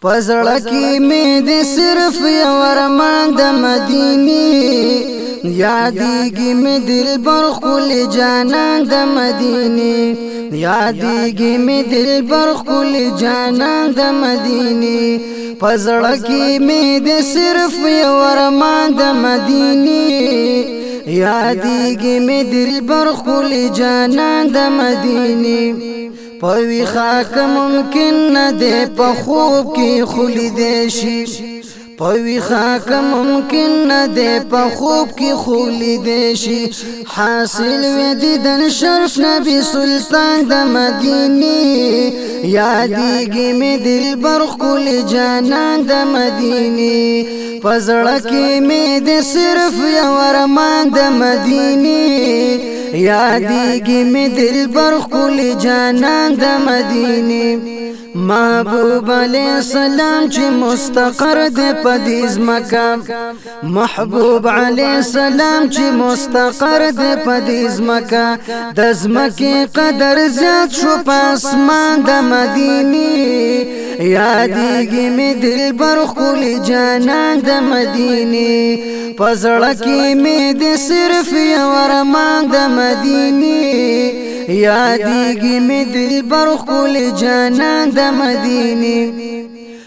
پزړه کې مې د صرف یو ارمان د مدینه یادېږي مې دلبر ښکلی جانان د مدینه یادېږي مې دلبر ښکلی جانان د مدینه پزړه کې مې د صرف یو ارمان د مدینه یادېږي مې دلبر ښکلی جانان د مدینه پوی خاک ممکن نه دی په خوب کې خولیدی شي پوی خاک ممکن نه دی په خوب کې خولیدی شي حاصل وی دیدن شرف نبی سلطان د مدینه یادېږي مې دلبر ښکلی جانان د مدینه پزړه کې مې د صرف یو ارمان د مدینه یادېږي مې دلبر ښکلی جانان د مدینه محبوب علیہ السلام چې مستقر دی په دې ځمکه محبوب علیہ السلام چې مستقر دی په دې ځمکه د ځمکې قدر زیات شو په اسمان د مدینه یادېږي مې دلبر ښکلی جانان د مدینه پزړه کې مې د صرف یو ارمان د مدینه یادېږي مې دلبر ښکلی جانان د مدینه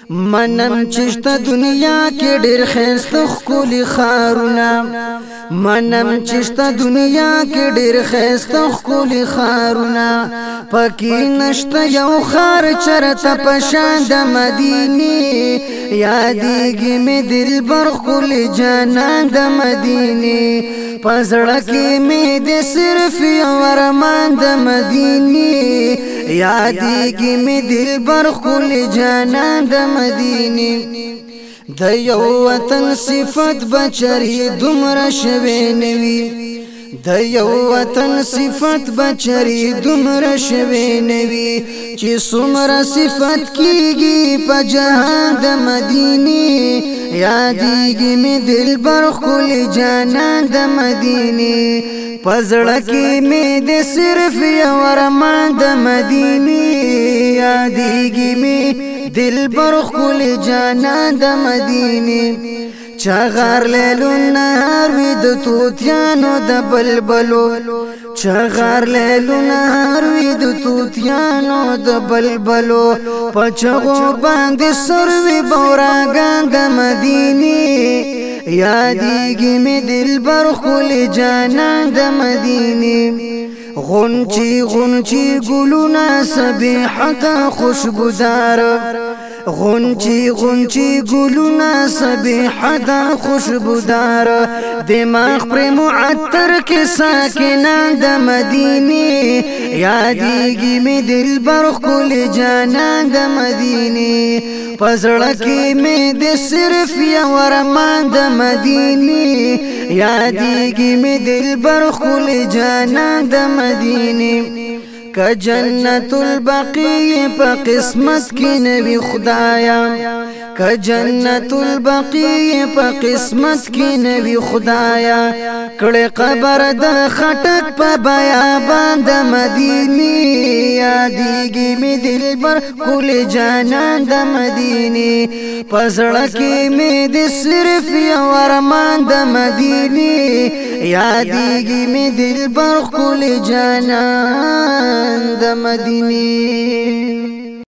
منم چې شته دنیا کې ډېر ښایسته ښکلي ښارونه منم چې شته دنیا کې ډېر ښایسته ښکلي ښارونه پکې نشته یو ښار چېرته په شان د مدینې یادېږي مې دلبر ښکلی جانان د مدینې پزړه کې مې د صرف یو ارمان د مدینه یادېږي مې دلبر ښکلی جانان د مدینه د یو وطن صفت بچری دومره شوی نوي د یو وطن صفت بچری دومره شوی نوي چې څومره صفت کیږي په جهان د مدینه یادېږي مې دلبر ښکلی جانان د مدینه پزړه کې مې د صرف یو ارمان د مدینه یادېږي مې دلبر ښکلی جانان د مدینه چغار لیل نهار وی د توتیانو د بلبلو چغار لیل نهار وی د توتیانو د بلبلو پچغو باندې سروي بوراګان د مدینه یادېږي مې دلبر ښکلی جانان د مدینه غنچی غنچی ګلونه سبیحت خوشبودار غنچی غنچی ګلونه سبیحت خوشبودار دماغ پر معطر کې ساکنان د مدینه یادېږي مې دلبر ښکلی جانان د مدینه پزړه کې مې د صرف یو ارمان د مدینه یادېږي مې دلبر ښکلی جانان د مدینه که جنت البقیع په قسمت کې نوي خدایا که جنت البقیع په قسمت کې نوي خدایا کړه قبر د خټک په بیابان د مدینه یادېږي مې دلبر ښکلی جانان د مدینه پزړه کې مې د صرف یو ارمان د مدینه یادېږي مې دلبر ښکلی جانان د مدینه